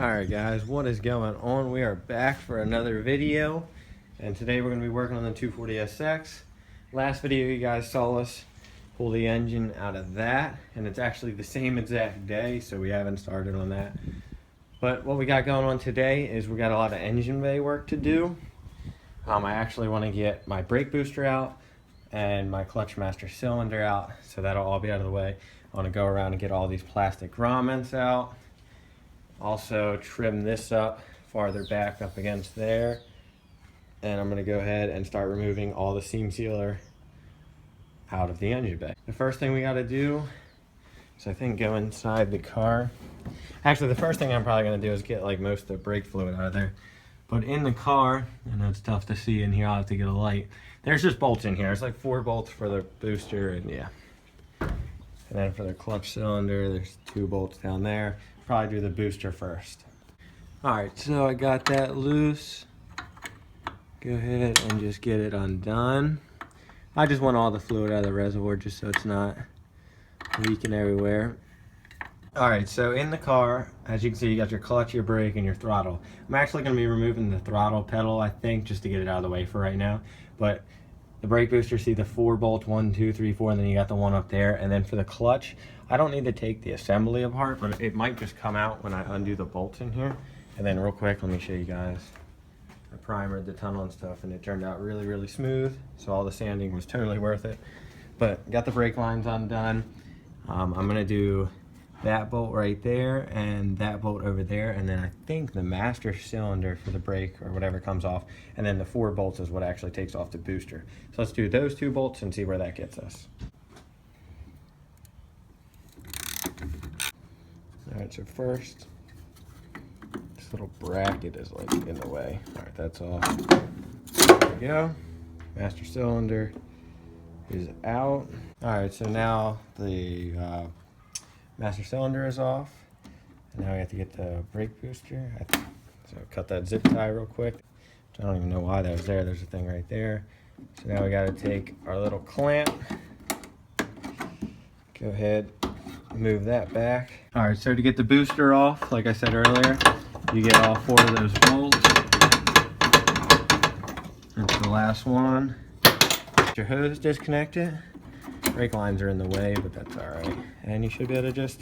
Alright guys, what is going on? We are back for another video, and today we're going to be working on the 240SX. Last video you guys saw us pull the engine out of that, and it's actually the same exact day, so we haven't started on that. But what we got going on today is we got a lot of engine bay work to do. I actually want to get my brake booster out and my clutch master cylinder out, so that'll all be out of the way. I want to go around and get all these plastic grommets out. Also trim this up farther back up against there, and I'm going to go ahead and start removing all the seam sealer out of the engine bay. The first thing we got to do is I think go inside the car. Actually, the first thing I'm probably going to do is get like most of the brake fluid out of there. But in the car, I know it's tough to see in here, I'll have to get a light. There's just bolts in here. It's like 4 bolts for the booster, and yeah. And then for the clutch cylinder, there's 2 bolts down there. Probably do the booster first. Alright, so I got that loose. Go ahead and just get it undone. I just want all the fluid out of the reservoir just so it's not leaking everywhere. Alright, so in the car, as you can see, you got your clutch, your brake, and your throttle. I'm actually going to be removing the throttle pedal, I think, just to get it out of the way for right now. But the brake booster, see the 4 bolts, 1, 2, 3, 4, and then you got the one up there. And then for the clutch, I don't need to take the assembly apart, but it might just come out when I undo the bolts in here. And then real quick, let me show you guys. I primered the tunnel and stuff, and it turned out really, really smooth. So all the sanding was totally worth it. But got the brake lines undone. I'm gonna do that bolt right there and that bolt over there, and then I think the master cylinder for the brake or whatever comes off, and then the 4 bolts is what actually takes off the booster. So let's do those 2 bolts and see where that gets us. Alright, so first, this little bracket is like in the way. Alright, that's off. There we go. Master cylinder is out. Alright, so now the master cylinder is off. And now we have to get the brake booster. So cut that zip tie real quick. I don't even know why that was there. There's a thing right there. So now we got to take our little clamp. Go ahead, move that back. Alright, so to get the booster off, like I said earlier, you get all 4 of those bolts. That's the last one. Get your hose disconnected. Brake lines are in the way, but that's alright. And you should be able to just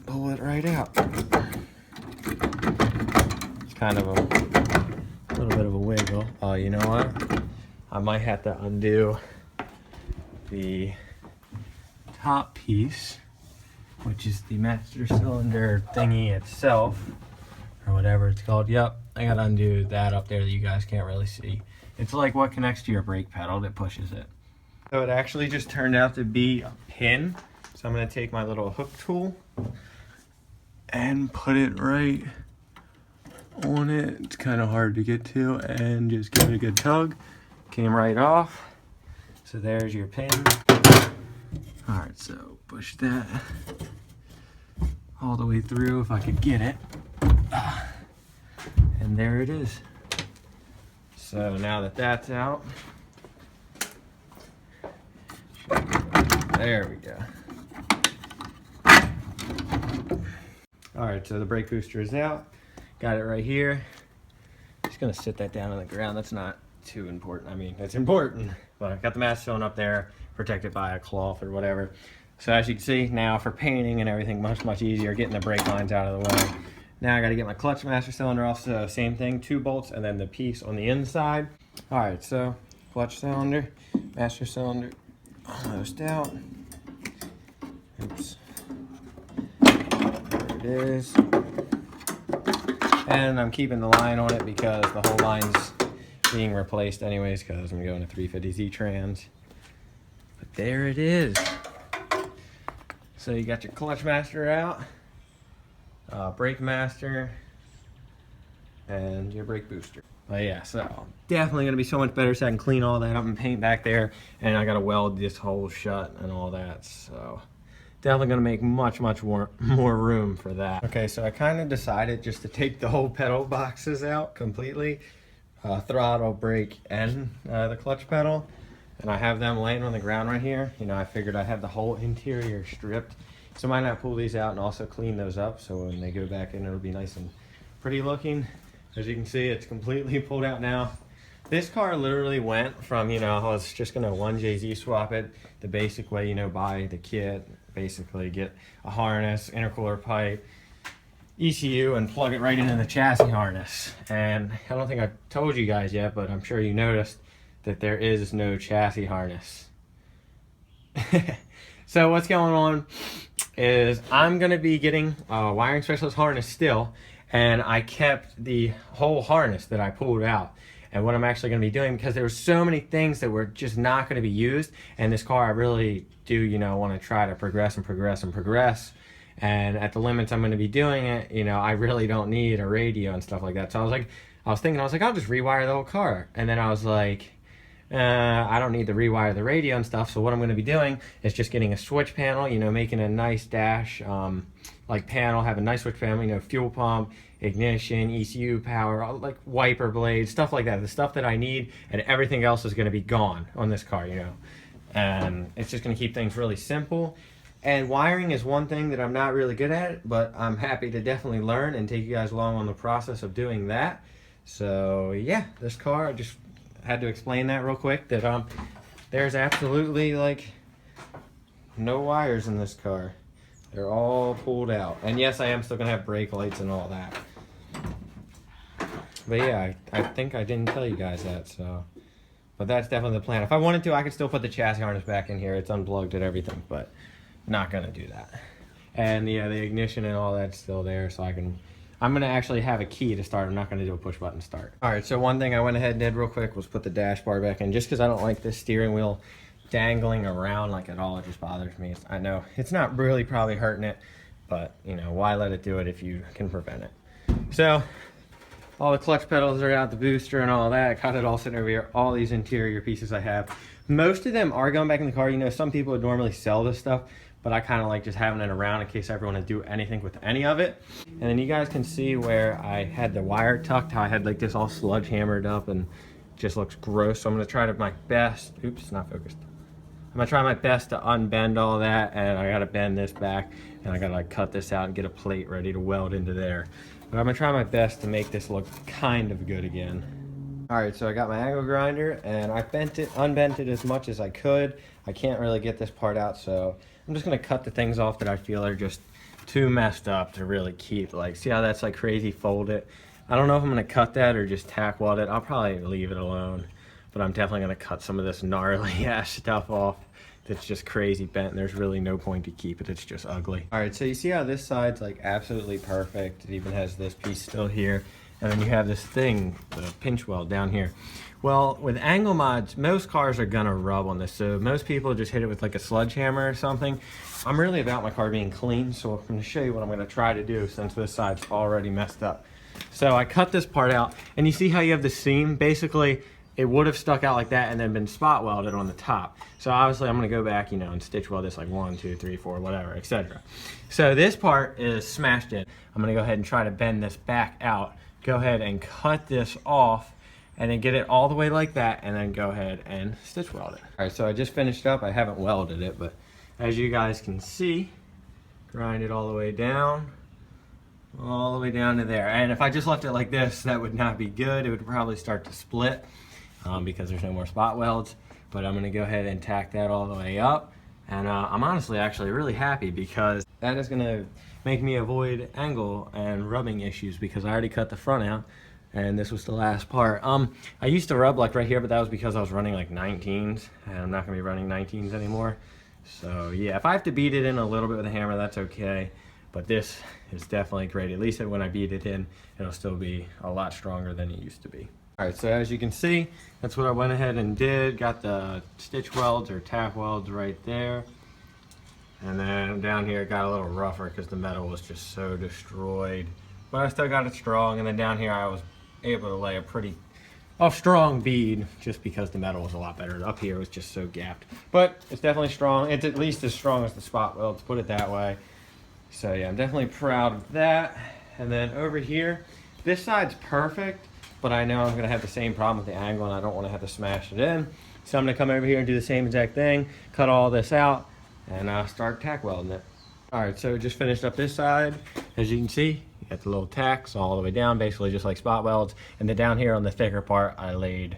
pull it right out. It's kind of a little bit of a wiggle. Oh, you know what? I might have to undo the top piece, which is the master cylinder thingy itself, or whatever it's called. Yep, I gotta undo that up there that you guys can't really see. It's like what connects to your brake pedal that pushes it. So it actually just turned out to be a pin. So I'm going to take my little hook tool and put it right on it. It's kind of hard to get to, and just give it a good tug. Came right off. So there's your pin. Alright, so push that all the way through if I could get it. And there it is. So now that that's out, there we go. Alright, so the brake booster is out. Got it right here. Just gonna sit that down on the ground. That's not too important. I mean, it's important, but I got the master cylinder up there, protected by a cloth or whatever. So as you can see, now for painting and everything, much easier getting the brake lines out of the way. Now I gotta get my clutch master cylinder off, so same thing, 2 bolts and then the piece on the inside. Alright, so clutch cylinder, master cylinder, almost out. Oops. There it is. And I'm keeping the line on it because the whole line's being replaced anyways, because I'm going to 350Z trans. But there it is. So you got your clutch master out, brake master, and your brake booster. But yeah, so definitely gonna be so much better, so I can clean all that up and paint back there, and I gotta weld this hole shut and all that, so definitely gonna make much more room for that. Okay, so I kind of decided just to take the whole pedal boxes out completely, throttle, brake, and the clutch pedal, and I have them laying on the ground right here. You know, I figured I have the whole interior stripped So I might not pull these out and also clean those up, so when they go back in, it'll be nice and pretty looking. As you can see, it's completely pulled out now. This car literally went from, you know, I was just gonna 1JZ swap it the basic way, you know, buy the kit, basically get a harness, intercooler pipe, ECU, and plug it right into the chassis harness. And I don't think I've told you guys yet, but I'm sure you noticed that there is no chassis harness. So what's going on is I'm gonna be getting a wiring specialist harness still, and I kept the whole harness that I pulled out. And what I'm actually gonna be doing, because there were so many things that were just not gonna be used, and this car I really do, you know, wanna try to progress and progress and progress. And at the limits I'm gonna be doing it, you know, I really don't need a radio and stuff like that. So I was thinking, I'll just rewire the whole car. And then I was like, I don't need to rewire the radio and stuff. So what I'm going to be doing is just getting a switch panel, you know, making a nice dash like panel, have a nice switch panel, you know, fuel pump, ignition, ECU power, like wiper blades, stuff like that. The stuff that I need, and everything else is going to be gone on this car, you know. And it's just going to keep things really simple. And wiring is one thing that I'm not really good at, but I'm happy to definitely learn and take you guys along on the process of doing that. So yeah, this car, I just had to explain that real quick, that there's absolutely like no wires in this car. They're all pulled out. And yes, I am still gonna have brake lights and all that. But yeah, I think I didn't tell you guys that, so. But that's definitely the plan. If I wanted to, I could still put the chassis harness back in here. It's unplugged and everything, but not gonna do that. And yeah, the ignition and all that's still there, so I'm gonna actually have a key to start. I'm not gonna do a push button start. All right, so one thing I went ahead and did real quick was put the dash bar back in, just because I don't like this steering wheel dangling around like at all. It just bothers me. I know it's not really probably hurting it, but you know, why let it do it if you can prevent it? So all the clutch pedals are out, the booster and all that. I got it all sitting over here. All these interior pieces I have. Most of them are going back in the car. You know, some people would normally sell this stuff, but I kind of like just having it around in case I ever want to do anything with any of it. And then you guys can see where I had the wire tucked, how I had like this all sludge hammered up and just looks gross. So I'm gonna try to my best, oops, it's not focused. I'm gonna try my best to unbend all that, and I gotta bend this back, and I gotta like cut this out and get a plate ready to weld into there. But I'm gonna try my best to make this look kind of good again. All right, so I got my angle grinder, and I unbent it as much as I could. I can't really get this part out, so I'm just gonna cut the things off that I feel are just too messed up to really keep. Like, see how that's like crazy folded? I don't know if I'm gonna cut that or just tack weld it. I'll probably leave it alone, but I'm definitely gonna cut some of this gnarly ass stuff off that's just crazy bent, and there's really no point to keep it. It's just ugly. All right, so you see how this side's like absolutely perfect. It even has this piece still here. And then you have this thing, the pinch weld down here. Well, with angle mods, most cars are gonna rub on this. So most people just hit it with like a sledgehammer or something. I'm really about my car being clean, so I'm gonna show you what I'm gonna try to do since this side's already messed up. So I cut this part out, and you see how you have the seam? Basically, it would have stuck out like that and then been spot welded on the top. So obviously I'm gonna go back, you know, and stitch weld this like 1, 2, 3, 4, whatever, etc. So this part is smashed in. I'm gonna go ahead and try to bend this back out. Go ahead and cut this off and then get it all the way like that, and then go ahead and stitch weld it. All right, so I just finished up. I haven't welded it, but as you guys can see, grind it all the way down to there. And if I just left it like this, that would not be good. It would probably start to split because there's no more spot welds. But I'm gonna go ahead and tack that all the way up. And I'm honestly actually really happy, because that is gonna make me avoid angle and rubbing issues, because I already cut the front out and this was the last part. I used to rub like right here, but that was because I was running like 19s, and I'm not gonna be running 19s anymore. So yeah, if I have to beat it in a little bit with a hammer, that's okay. But this is definitely great. At least when I beat it in, it'll still be a lot stronger than it used to be. All right, so as you can see, that's what I went ahead and did. Got the stitch welds or tack welds right there. And then down here it got a little rougher because the metal was just so destroyed. But I still got it strong, and then down here I was able to lay a strong bead, just because the metal was a lot better. Up here it was just so gapped. But it's definitely strong. It's at least as strong as the spot welds, put it that way. So yeah, I'm definitely proud of that. And then over here, this side's perfect, but I know I'm gonna have the same problem with the angle, and I don't wanna have to smash it in. So I'm gonna come over here and do the same exact thing, cut all this out, and start tack welding it. All right, so just finished up this side. As you can see, you got the little tacks all the way down, basically just like spot welds. And then down here on the thicker part, I laid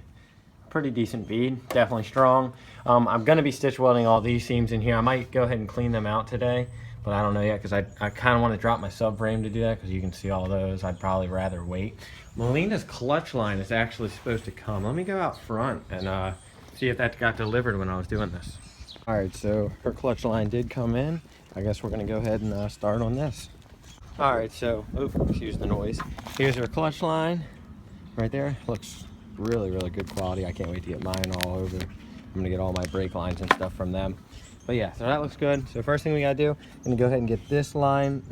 pretty decent bead, definitely strong. I'm gonna be stitch welding all these seams in here. I might go ahead and clean them out today, but I don't know yet because I kind of want to drop my subframe to do that because you can see all those. I'd probably rather wait. Melina's clutch line is actually supposed to come. Let me go out front and see if that got delivered when I was doing this. All right, so her clutch line did come in. I guess we're gonna go ahead and start on this. All right, so, excuse the noise. Here's her clutch line right there. Looks really, really good quality. I can't wait to get mine all over. I'm gonna get all my brake lines and stuff from them. But yeah, so that looks good. So first thing we gotta do, I'm gonna go ahead and get this line,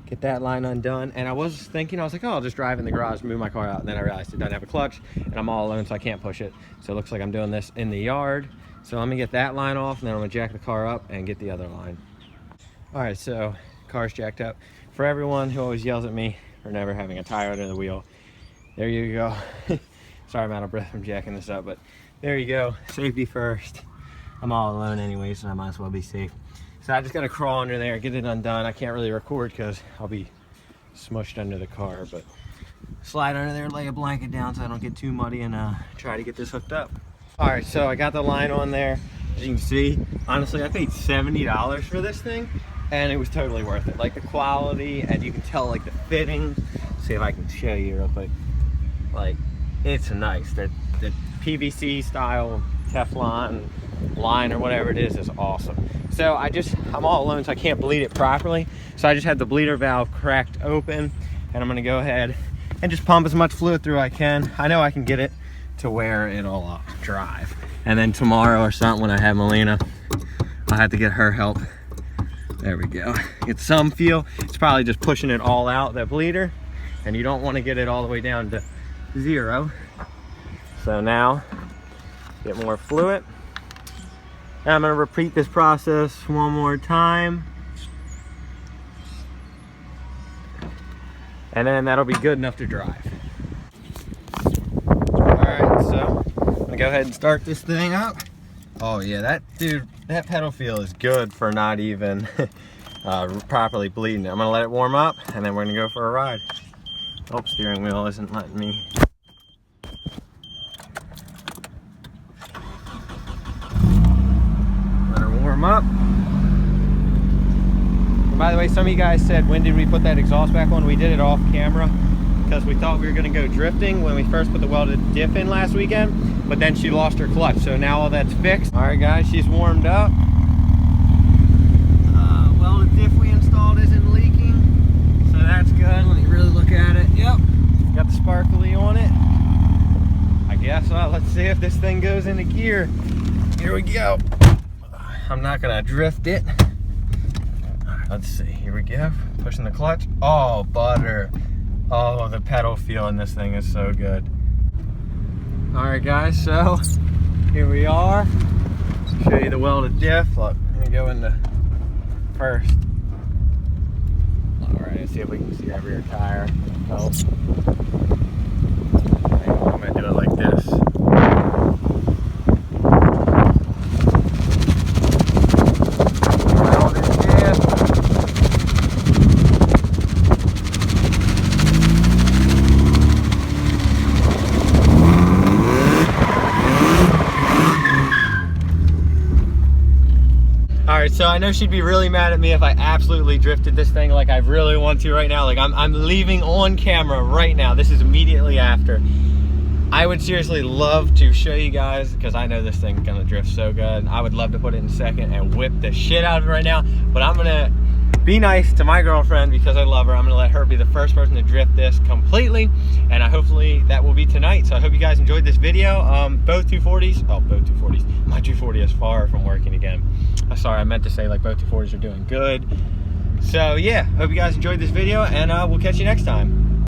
get that line undone. And I was thinking, I was like, oh, I'll just drive in the garage, move my car out. And then I realized it doesn't have a clutch and I'm all alone, so I can't push it. So it looks like I'm doing this in the yard. So I'm gonna get that line off and then I'm gonna jack the car up and get the other line. All right, so car's jacked up. For everyone who always yells at me for never having a tire under the wheel, there you go. Sorry I'm out of breath from jacking this up, but there you go. Safety first. I'm all alone anyway, so I might as well be safe. So I just gotta crawl under there, get it undone. I can't really record because I'll be smushed under the car, but slide under there, lay a blanket down so I don't get too muddy and try to get this hooked up. All right, so I got the line on there. As you can see, honestly, I paid $70 for this thing and it was totally worth it. Like the quality, and you can tell like the fitting. See if I can show you real quick. Like, it's nice. The PVC style Teflon line or whatever it is awesome. So I'm all alone, so I can't bleed it properly. So I just had the bleeder valve cracked open, and I'm gonna go ahead and just pump as much fluid through I can. I know I can get it to where it'll drive. And then tomorrow or something when I have Melina, I'll have to get her help. There we go. Get some feel. It's probably just pushing it all out, that bleeder, and you don't want to get it all the way down to 0. So now, get more fluid. And I'm gonna repeat this process one more time. And then that'll be good enough to drive. All right, so I'm gonna go ahead and start this thing up. Oh yeah, that pedal feel is good for not even properly bleeding. I'm gonna let it warm up and then we're gonna go for a ride. Oh, steering wheel isn't letting me. Let her warm up. And by the way, some of you guys said, when did we put that exhaust back on? We did it off camera because we thought we were gonna go drifting when we first put the welded diff in last weekend, but then she lost her clutch. So now all that's fixed. All right guys, she's warmed up. Welded diff we installed isn't leaking, so that's good. Let me really look at it. Yep, got the sparkly on it. I guess, let's see if this thing goes into gear. Here we go. I'm not gonna drift it. All right, let's see, here we go. Pushing the clutch. Oh, butter. Oh, the pedal feel in this thing is so good. All right guys, so here we are. Show you the welded diff. Look, let me go into first. All right, let's see if we can see that rear tire. Oh. I'm gonna do it like this. So I know she'd be really mad at me if I absolutely drifted this thing like I really want to right now. Like I'm leaving on camera right now. This is immediately after. I would seriously love to show you guys because I know this thing's gonna drift so good. I would love to put it in second and whip the shit out of it right now, but I'm gonna be nice to my girlfriend because I love her. I'm gonna let her be the first person to drift this completely, and hopefully that will be tonight. So I hope you guys enjoyed this video. Both 240s, both 240s. My 240 is far from working again. Sorry, I meant to say like both 240s are doing good. So yeah, hope you guys enjoyed this video, and we'll catch you next time.